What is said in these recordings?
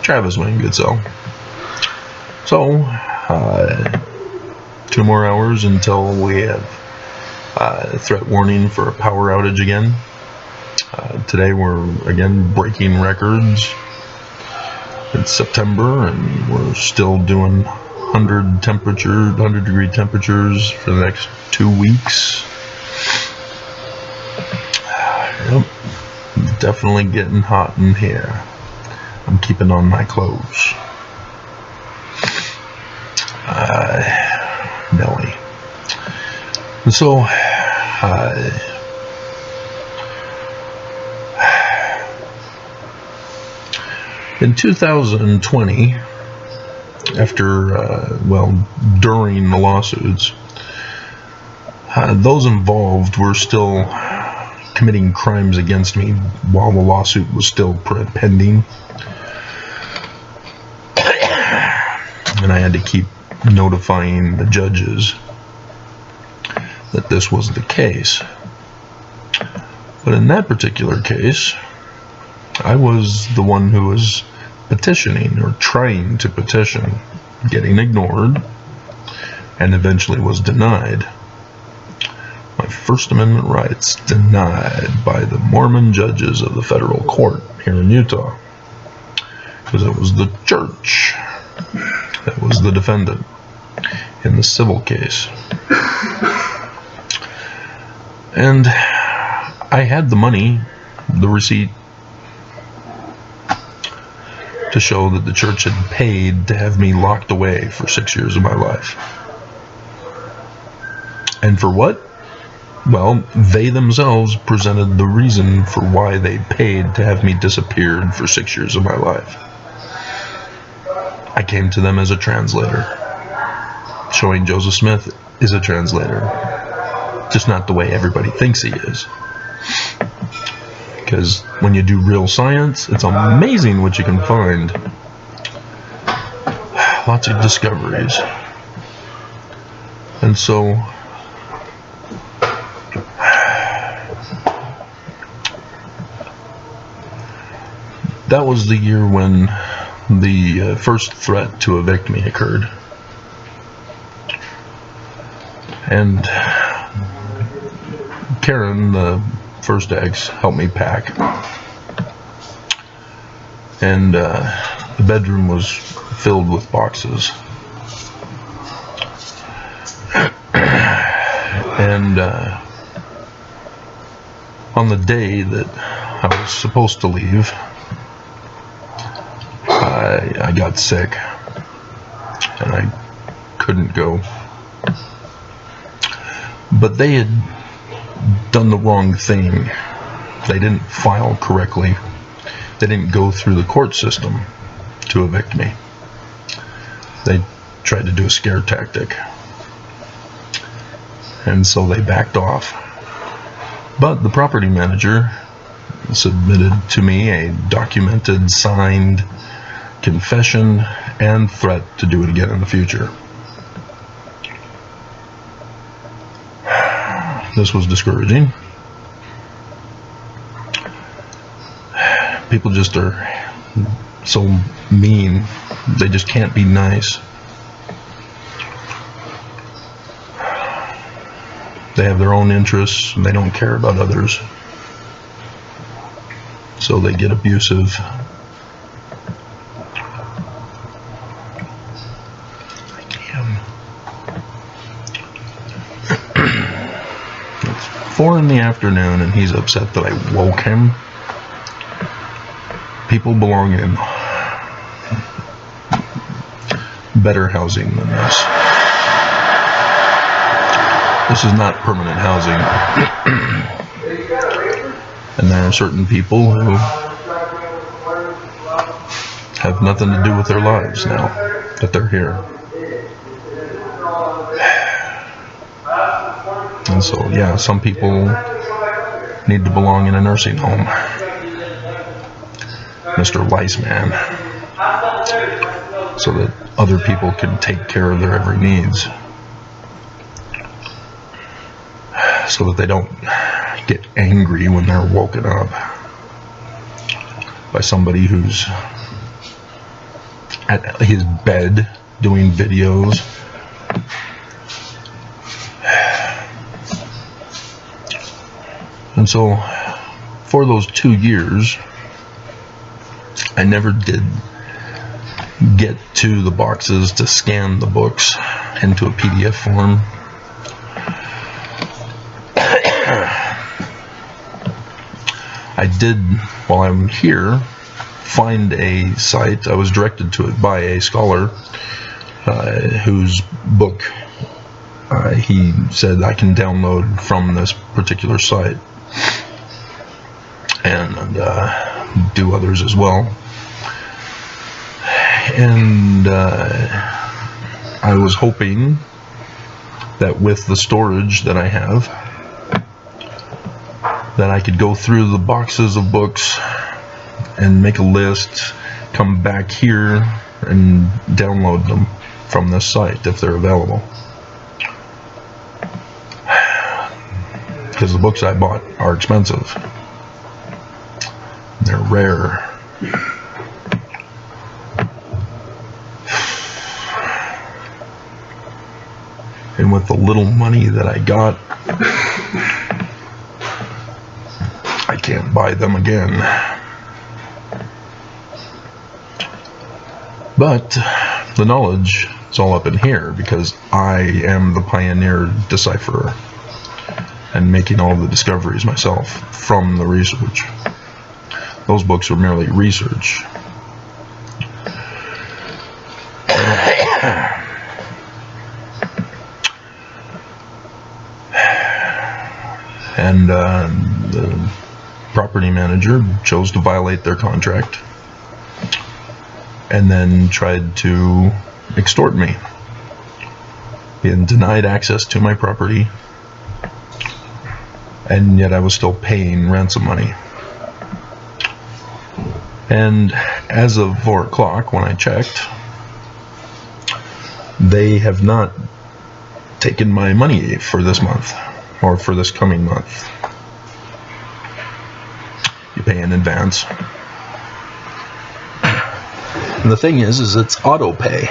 Travis Wayne Goodsell. So, 2 more hours until we have threat warning for a power outage again. Today we're again breaking records. It's September and we're still doing 100 degree temperatures for the next 2 weeks. Yep, definitely getting hot in here. I'm keeping on my clothes. Nelly. And so, in 2020, during the lawsuits, those involved were still committing crimes against me while the lawsuit was still pending. And I had to keep notifying the judges that this was the case. But in that particular case, I was the one who was petitioning or trying to petition, getting ignored, and eventually was denied. My First Amendment rights denied by the Mormon judges of the federal court here in Utah, because it was the church that was the defendant in the civil case. And I had the money, the receipt, to show that the church had paid to have me locked away for 6 years of my life. And for what? Well, they themselves presented the reason for why they paid to have me disappeared for 6 years of my life. I came to them as a translator, showing Joseph Smith is a translator, just not the way everybody thinks he is. Because when you do real science, it's amazing what you can find. Lots of discoveries. And so, that was the year when the first threat to evict me occurred. And Karen, the first ex, helped me pack. And the bedroom was filled with boxes. And on the day that I was supposed to leave, I got sick and I couldn't go. But they had done the wrong thing. They didn't file correctly. They didn't go through the court system to evict me. They tried to do a scare tactic. And so they backed off. But the property manager submitted to me a documented, signed confession and threat to do it again in the future. This was discouraging. People just are so mean. They just can't be nice. They have their own interests and they don't care about others. So they get abusive. It's 4 in the afternoon and he's upset that I woke him. People belong in better housing than this. This is not permanent housing. And there are certain people who have nothing to do with their lives now that they're here. And so, yeah, some people need to belong in a nursing home. Mr. Weissman, so that other people can take care of their every needs, so that they don't get angry when they're woken up by somebody who's at his bed doing videos. And so for those 2 years, I never did get to the boxes to scan the books into a PDF form. I did, while I'm here, find a site. I was directed to it by a scholar whose book he said I can download from this particular site, and do others as well. And I was hoping that with the storage that I have, that I could go through the boxes of books and make a list, come back here and download them from this site if they're available. Because the books I bought are expensive. They're rare. And with the little money that I got, I can't buy them again. But the knowledge is all up in here because I am the pioneer decipherer and making all the discoveries myself from the research. Those books were merely research. And the property manager chose to violate their contract and then tried to extort me. He had denied access to my property, and yet I was still paying ransom money. And as of 4 o'clock, when I checked, they have not taken my money for this month, or for this coming month. You pay in advance. And the thing is it's auto pay.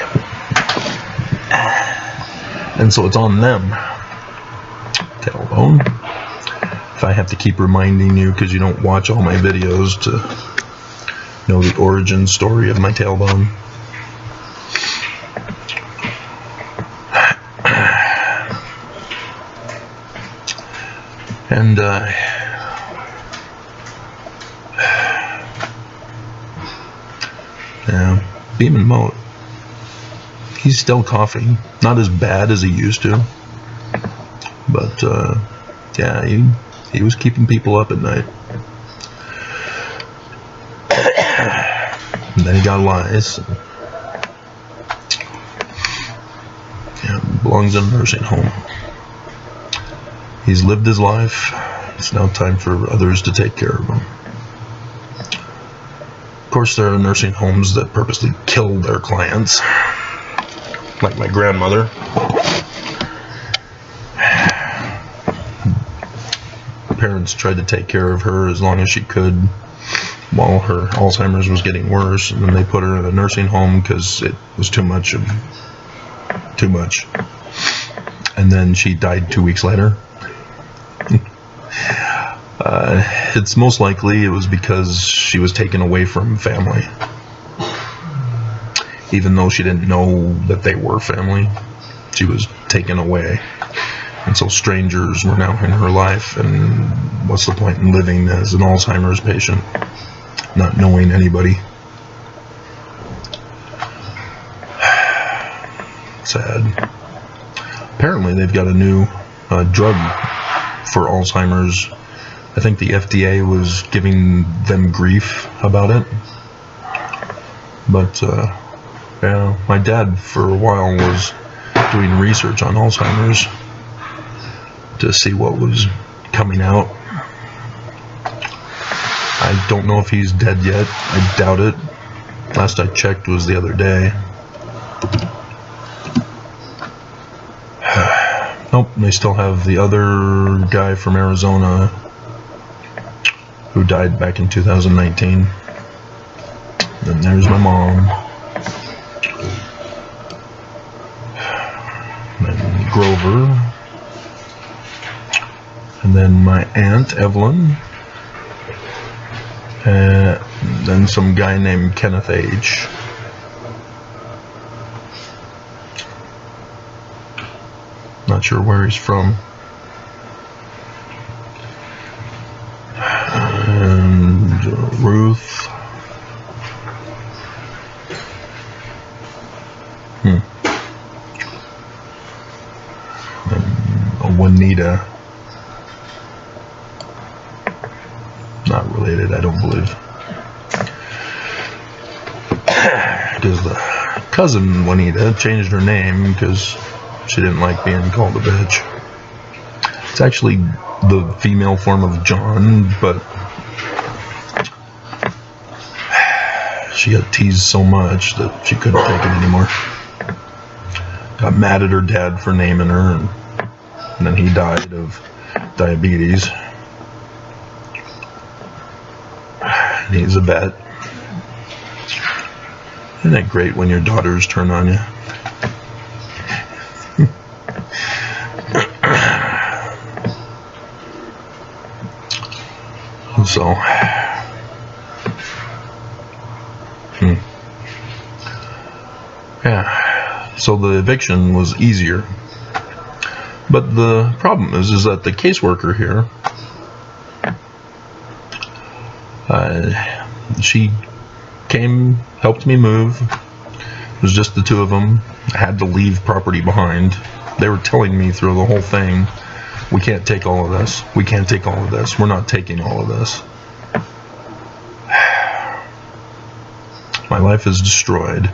And so it's on them. Tailbone. If I have to keep reminding you because you don't watch all my videos to know the origin story of my tailbone. And yeah, Beeman Moat, he's still coughing. Not as bad as he used to, but yeah, he was keeping people up at night. And then he got lice. Yeah, belongs in a nursing home. He's lived his life. It's now time for others to take care of him. Of course, there are nursing homes that purposely kill their clients, like my grandmother. Her parents tried to take care of her as long as she could while her Alzheimer's was getting worse, and then they put her in a nursing home because it was too much. And then she died 2 weeks later. It's most likely it was because she was taken away from family, even though she didn't know that they were family. She was taken away, and so strangers were now in her life. And what's the point in living as an Alzheimer's patient, not knowing anybody? Sad. Apparently they've got a new drug for Alzheimer's. I think the FDA was giving them grief about it. But yeah, my dad for a while was doing research on Alzheimer's to see what was coming out. I don't know if he's dead yet. I doubt it. Last I checked was the other day. Nope, they still have the other guy from Arizona who died back in 2019. Then there's my mom. Grover, and then my aunt Evelyn, and then some guy named Kenneth H. Not sure where he's from. And Ruth. And Juanita. Not related, I don't believe. Because the cousin Juanita changed her name because she didn't like being called a bitch. It's actually the female form of John, but she got teased so much that she couldn't take it anymore. Got mad at her dad for naming her, and then he died of diabetes. And he's a vet. Isn't that great when your daughters turn on you? So, yeah, so the eviction was easier, but the problem is that the caseworker here, she came, helped me move. It was just the two of them. I had to leave property behind. They were telling me through the whole thing, we can't take all of this. We can't take all of this. We're not taking all of this. My life is destroyed.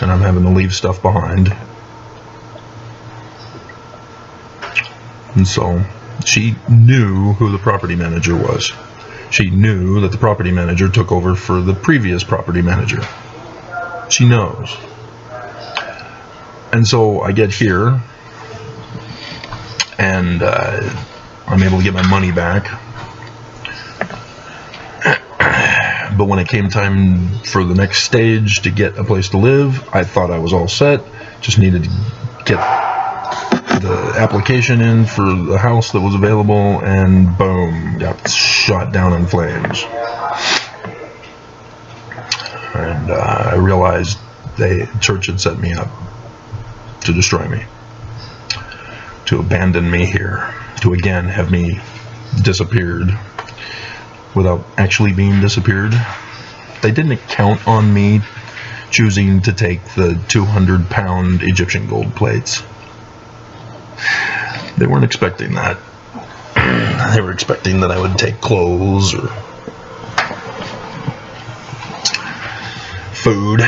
And I'm having to leave stuff behind. And so she knew who the property manager was. She knew that the property manager took over for the previous property manager. She knows. And so I get here, and I'm able to get my money back. But when it came time for the next stage to get a place to live, I thought I was all set. Just needed to get the application in for the house that was available, and boom, got shot down in flames. And I realized the church had set me up to destroy me, to abandon me here, to again have me disappeared without actually being disappeared. They didn't count on me choosing to take the 200-pound Egyptian gold plates. They weren't expecting that. They were expecting that I would take clothes or food.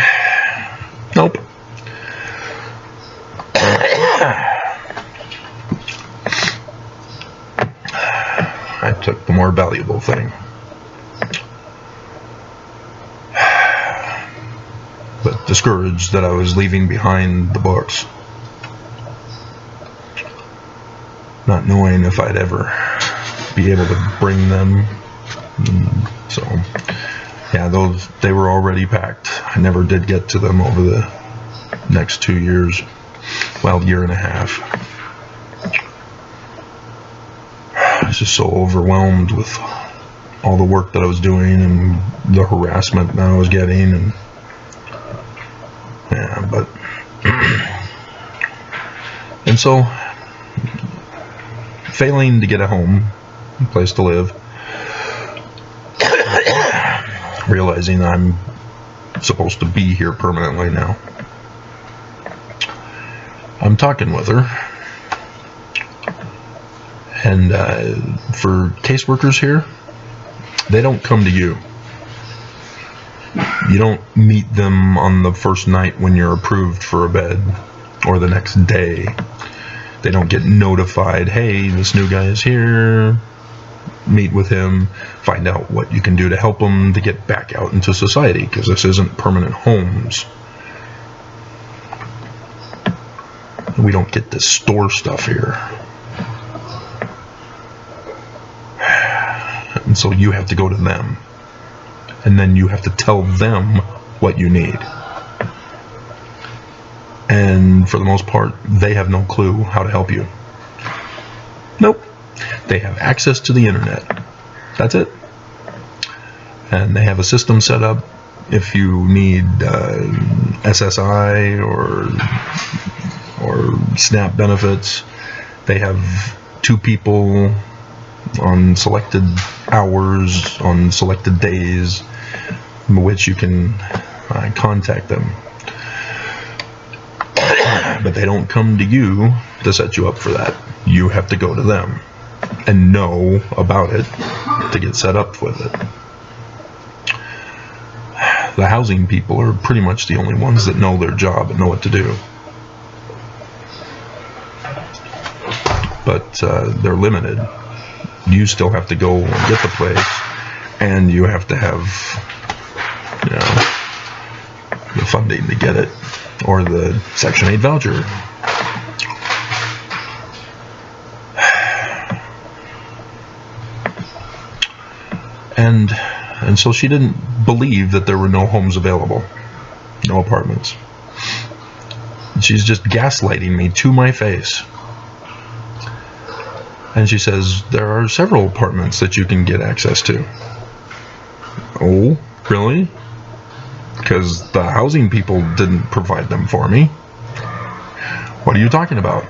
Nope. I took the more valuable thing. But discouraged that I was leaving behind the books, not knowing if I'd ever be able to bring them. So, yeah, those, they were already packed. I never did get to them over the next 2 years. Well, year and a half. I was just so overwhelmed with all the work that I was doing and the harassment that I was getting, and yeah, but and so failing to get a home, a place to live, realizing I'm supposed to be here permanently now. I'm talking with her, and for caseworkers here, they don't come to you. You don't meet them on the first night when you're approved for a bed, or the next day. They don't get notified, hey, this new guy is here, meet with him, find out what you can do to help him to get back out into society, because this isn't permanent homes. We don't get this store stuff here. And so you have to go to them. And then you have to tell them what you need. And for the most part, they have no clue how to help you. Nope. They have access to the internet. That's it. And they have a system set up. If you need SSI or SNAP benefits, they have 2 people on selected hours, on selected days, in which you can contact them. But they don't come to you to set you up for that. You have to go to them and know about it to get set up with it. The housing people are pretty much the only ones that know their job and know what to do. But they're limited. You still have to go and get the place, and you have to have, the funding to get it, or the Section 8 voucher. And so she didn't believe that there were no homes available, no apartments. She's just gaslighting me to my face. And she says, there are several apartments that you can get access to. Oh, really? Because the housing people didn't provide them for me. What are you talking about?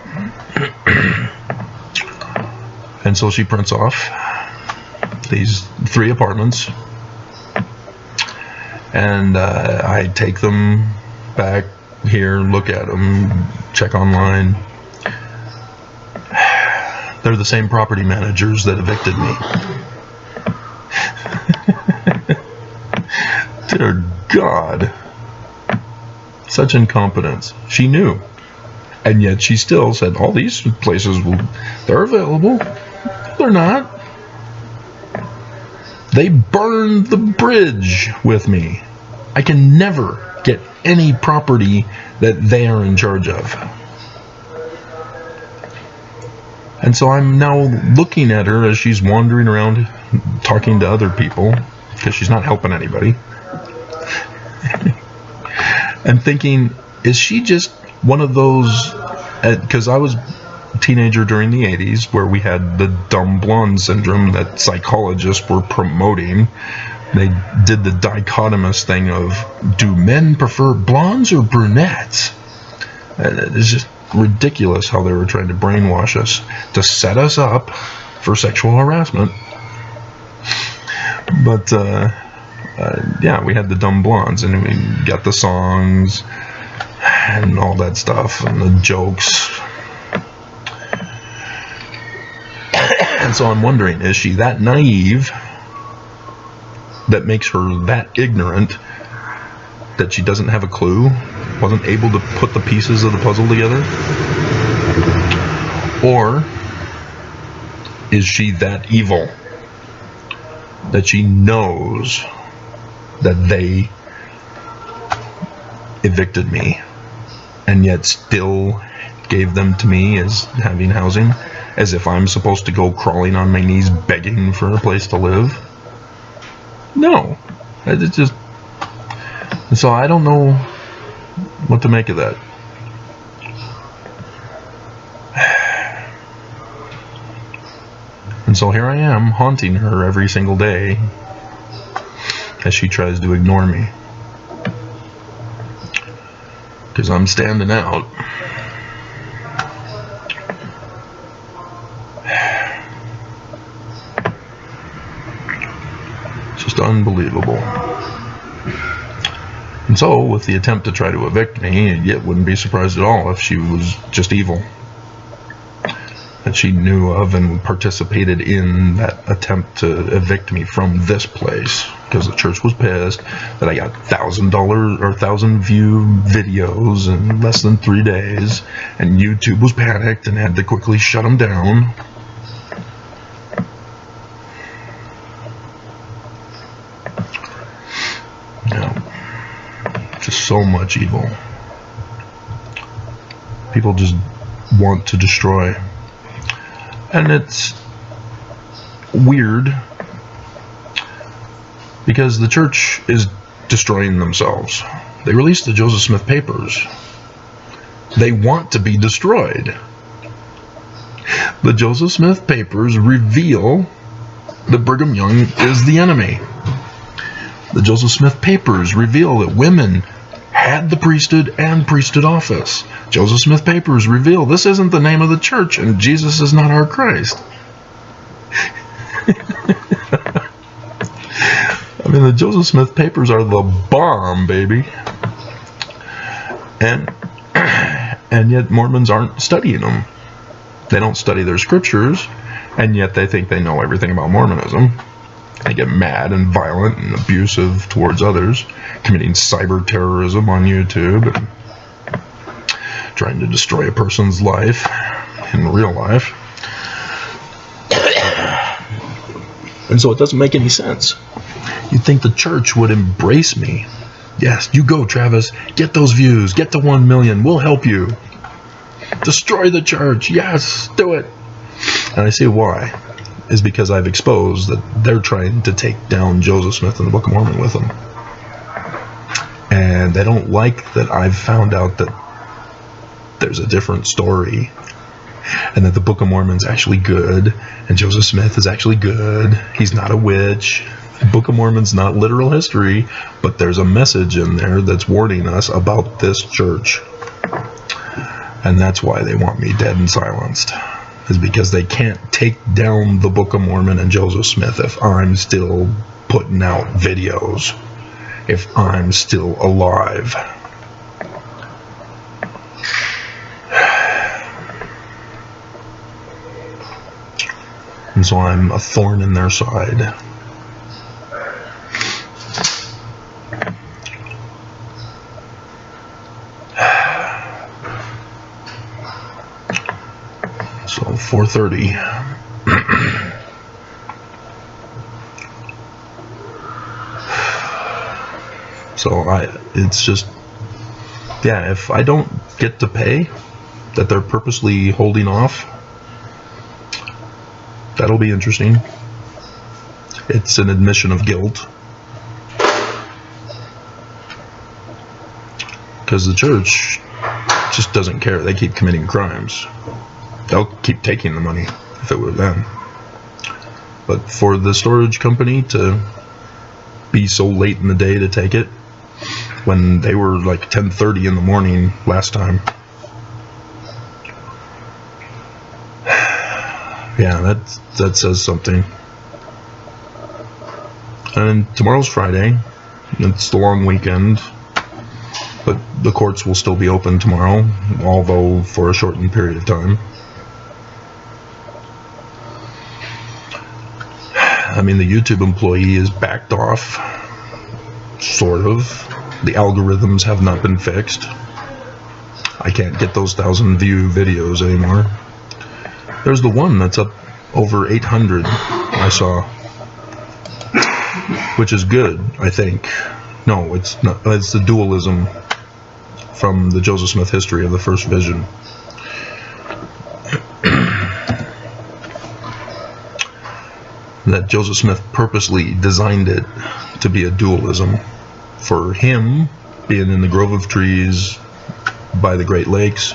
And so she prints off these 3 apartments. And I take them back here, look at them, check online. They're the same property managers that evicted me. Dear God. Such incompetence. She knew. And yet she still said, all these places, they're available. They're not. They burned the bridge with me. I can never get any property that they are in charge of. And so I'm now looking at her as she's wandering around talking to other people, because she's not helping anybody, and thinking, is she just one of those, because I was a teenager during the 80s where we had the dumb blonde syndrome that psychologists were promoting. They did the dichotomous thing of, do men prefer blondes or brunettes? It's just ridiculous how they were trying to brainwash us to set us up for sexual harassment. But yeah, we had the dumb blondes, and we got the songs and all that stuff and the jokes. And so I'm wondering, is she that naive that makes her that ignorant that she doesn't have a clue, wasn't able to put the pieces of the puzzle together? Or is she that evil that she knows that they evicted me and yet still gave them to me as having housing, as if I'm supposed to go crawling on my knees begging for a place to live? No. It's just... So I don't know what to make of that. And so here I am, haunting her every single day as she tries to ignore me. Because I'm standing out. It's just unbelievable. And so, with the attempt to try to evict me, it wouldn't be surprised at all if she was just evil. That she knew of and participated in that attempt to evict me from this place. Because the church was pissed that I got $1,000 or 1,000 view videos in less than 3 days. And YouTube was panicked and had to quickly shut them down. Just so much evil. People just want to destroy. And it's weird because the church is destroying themselves. They released the Joseph Smith papers. They want to be destroyed. The Joseph Smith papers reveal that Brigham Young is the enemy. The Joseph Smith papers reveal that women had the priesthood and priesthood office. Joseph Smith papers reveal this isn't the name of the church and Jesus is not our Christ. I mean, the Joseph Smith papers are the bomb, baby. And yet Mormons aren't studying them. They don't study their scriptures, and yet they think they know everything about Mormonism. They get mad and violent and abusive towards others, committing cyber terrorism on YouTube, and trying to destroy a person's life in real life. And so it doesn't make any sense. You'd think the church would embrace me. Yes, you go, Travis. Get those views. Get to 1 million. We'll help you. Destroy the church. Yes, do it. And I say why. Is because I've exposed that they're trying to take down Joseph Smith and the Book of Mormon with them. And they don't like that I've found out that there's a different story. And that the Book of Mormon's actually good. And Joseph Smith is actually good. He's not a witch. The Book of Mormon's not literal history. But there's a message in there that's warning us about this church. And that's why they want me dead and silenced. Is because they can't take down the Book of Mormon and Joseph Smith if I'm still putting out videos. If I'm still alive. And so I'm a thorn in their side. So 4:30. So it's just, yeah, if I don't get to pay, that they're purposely holding off, that'll be interesting. It's an admission of guilt. Because the church just doesn't care. They keep committing crimes. They'll keep taking the money if it were them. But for the storage company to be so late in the day to take it, when they were like 10:30 in the morning last time. Yeah, that says something. And tomorrow's Friday. It's the long weekend. But the courts will still be open tomorrow, although for a shortened period of time. I mean, the YouTube employee is backed off. Sort of. The algorithms have not been fixed. I can't get those 1,000 view videos anymore. There's the one that's up over 800 I saw. Which is good, I think. No, it's not. It's the dualism from the Joseph Smith history of the first vision. That Joseph Smith purposely designed it to be a dualism. For him, being in the grove of trees by the Great Lakes,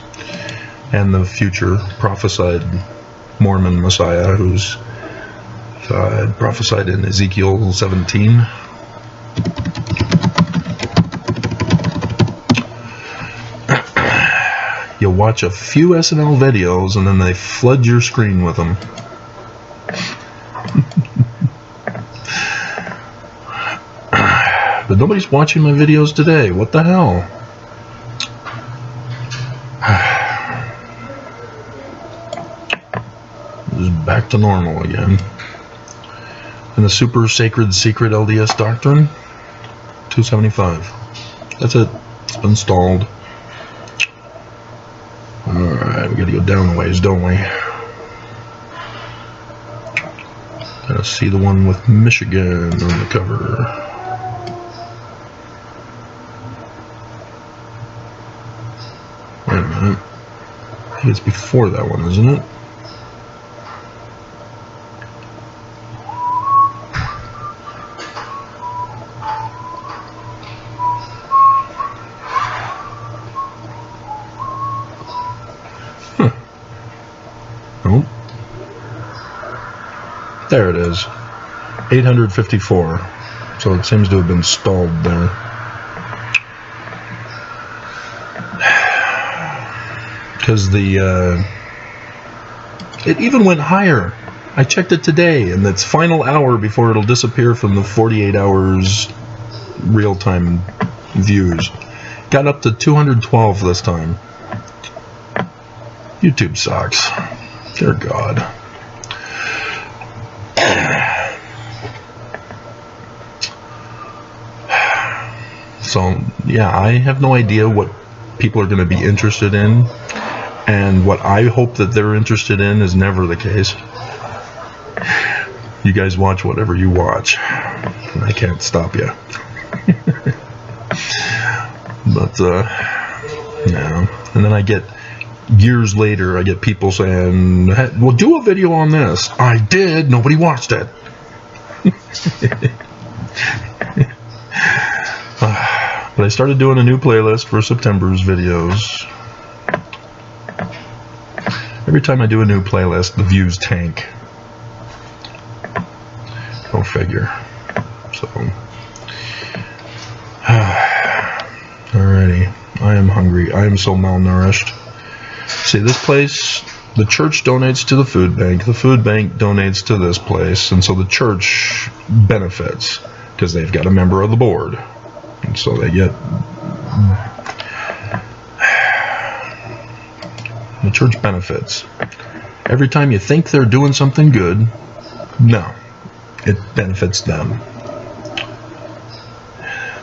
and the future prophesied Mormon Messiah who's prophesied in Ezekiel 17. You watch a few SNL videos and then they flood your screen with them. But nobody's watching my videos today. What the hell? This is back to normal again. And the super sacred secret LDS doctrine, 275. That's it. It's been installed. Alright, we gotta go down a ways, don't we? Gotta see the one with Michigan on the cover. Wait a minute. I think it's before that one, isn't it? There it is. 854. So it seems to have been stalled there. Because it even went higher. I checked it today, and its final hour before it'll disappear from the 48 hours real-time views. Got up to 212 this time. YouTube sucks. Dear God. So, yeah, I have no idea what people are going to be interested in, and what I hope that they're interested in is never the case. You guys watch whatever you watch. I can't stop you. But, no. And then I get, years later, I get people saying, hey, well, do a video on this. I did. Nobody watched it. But I started doing a new playlist for September's videos. Every time I do a new playlist, the views tank. Go figure. So, alrighty. I am hungry. I am so malnourished. See, this place, the church donates to the food bank. The food bank donates to this place. And so the church benefits because they've got a member of the board. And so they get... The church benefits. Every time you think they're doing something good, no. It benefits them.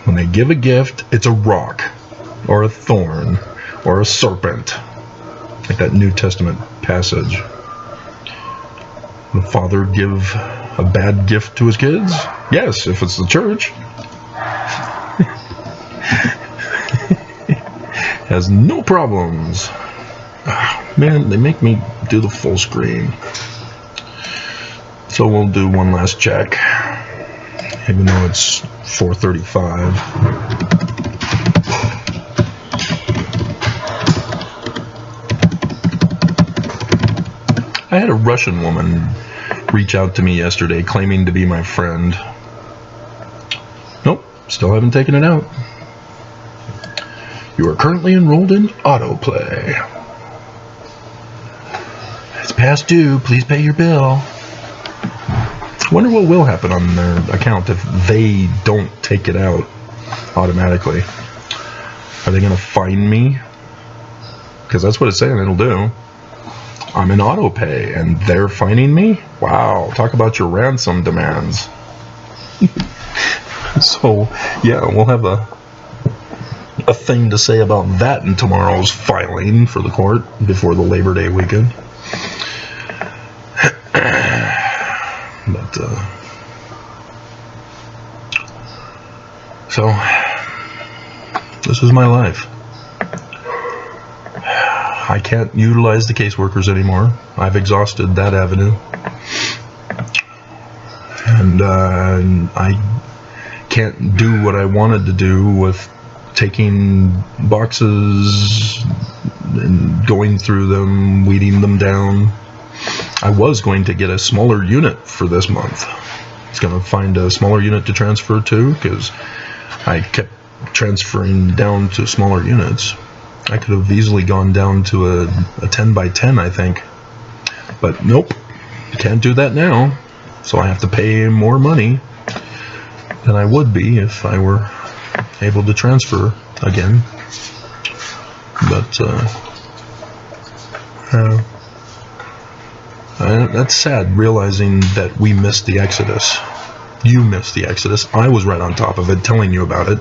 When they give a gift, it's a rock, or a thorn, or a serpent. Like that New Testament passage. Will the father give a bad gift to his kids? Yes, if it's the church. Has no problems. Oh, man, they make me do the full screen. So we'll do one last check, even though it's 4:35. I had a Russian woman reach out to me yesterday claiming to be my friend. Nope, still haven't taken it out. You are currently enrolled in autoplay. It's past due. Please pay your bill. I wonder what will happen on their account if they don't take it out automatically. Are they going to fine me? Because that's what it's saying it'll do. I'm in auto pay and they're fining me? Wow, talk about your ransom demands. So, yeah, we'll have a thing to say about that in tomorrow's filing for the court before the Labor Day weekend. But, so, this is my life. I can't utilize the caseworkers anymore. I've exhausted that avenue. And I can't do what I wanted to do with taking boxes and going through them, weeding them down. I was going to get a smaller unit for this month. I was going to find a smaller unit to transfer to because I kept transferring down to smaller units. I could have easily gone down to a 10 by 10, I think. But nope, can't do that now. So I have to pay more money than I would be if I were able to transfer again. But that's sad, realizing that we missed the Exodus. You missed the Exodus. I was right on top of it, telling you about it.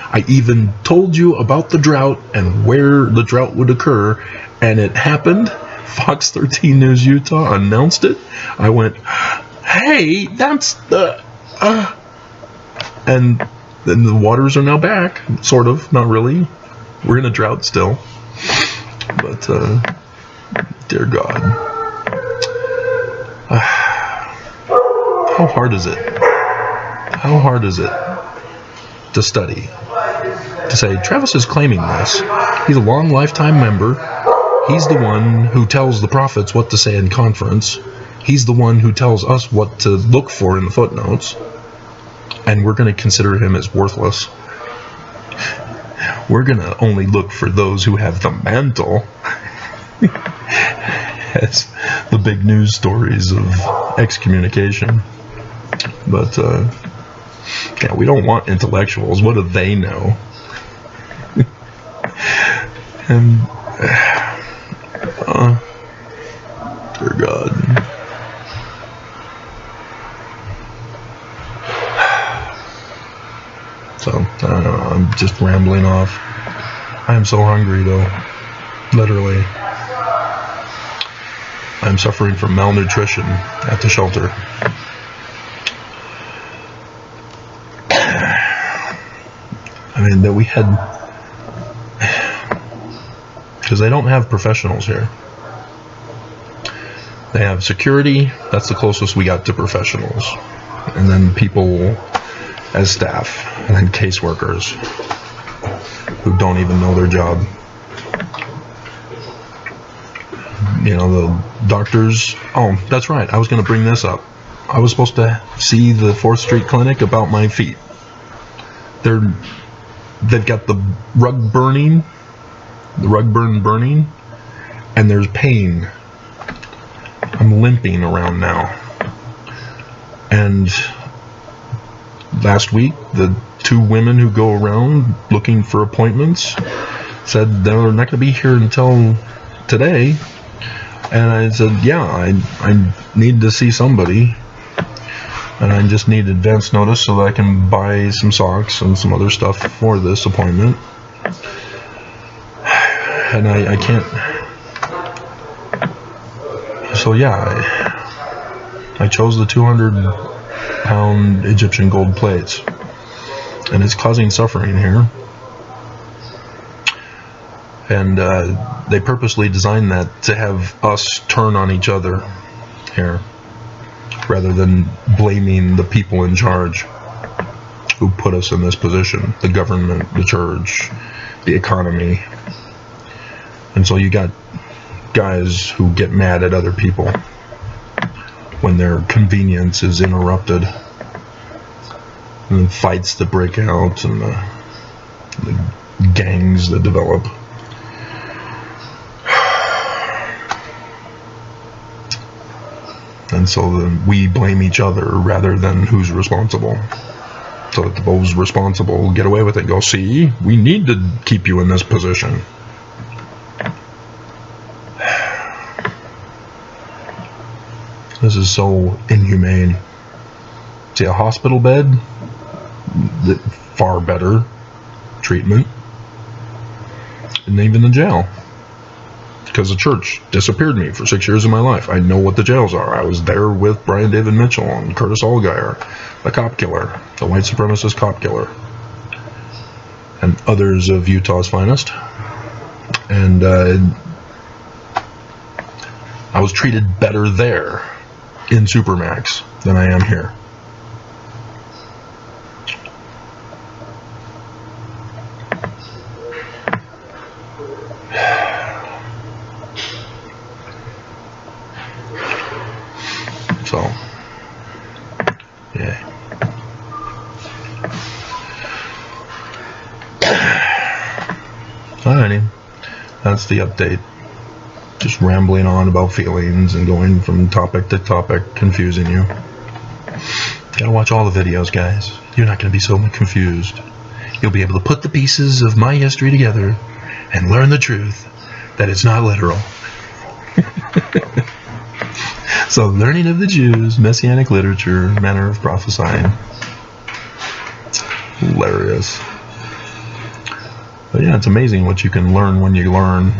I even told you about the drought and where the drought would occur, and it happened. Fox 13 News Utah announced it. I went, hey, that's the... And then the waters are now back, sort of, not really. We're in a drought still. But, dear God. How hard is it? How hard is it to study? To say, Travis is claiming this. He's a long lifetime member. He's the one who tells the prophets what to say in conference. He's the one who tells us what to look for in the footnotes, and we're going to consider him as worthless. We're going to only look for those who have the mantle. As the big news stories of excommunication. But, yeah, we don't want intellectuals. What do they know? And, dear God. So, I don't know, I'm just rambling off. I am so hungry, though. Literally. I'm suffering from malnutrition at the shelter. I mean, that we had... Because they don't have professionals here. They have security. That's the closest we got to professionals. And then people as staff. And then caseworkers who don't even know their job. You know, the doctors... Oh, that's right. I was going to bring this up. I was supposed to see the 4th Street Clinic about my feet. They've got the rug burning, and there's pain. I'm limping around now. And last week, the 2 women who go around looking for appointments said they're not going to be here until today. And I said, yeah, I need to see somebody. And I just need advance notice so that I can buy some socks and some other stuff for this appointment. And I can't. So yeah, I chose the 200-pound Egyptian gold plates. And it's causing suffering here. And they purposely designed that to have us turn on each other here, rather than blaming the people in charge who put us in this position, the government, the church, the economy. And so you got guys who get mad at other people when their convenience is interrupted, and then fights that break out, and the gangs that develop. And so then we blame each other rather than who's responsible. So that those responsible get away with it and go, see, we need to keep you in this position. This is so inhumane. See, a hospital bed, far better treatment than even the jail. Because the church disappeared me for 6 years of my life. I know what the jails are. I was there with Brian David Mitchell and Curtis Allgaier, the cop killer, the white supremacist cop killer, and others of Utah's finest. And I was treated better there in Supermax than I am here. So, yeah. Alrighty, that's the update. Just rambling on about feelings and going from topic to topic, confusing you. Gotta watch all the videos, guys. You're not gonna be so confused. You'll be able to put the pieces of my history together and learn the truth that it's not literal. So, learning of the Jews, Messianic literature, manner of prophesying. Hilarious. But yeah, it's amazing what you can learn when you learn.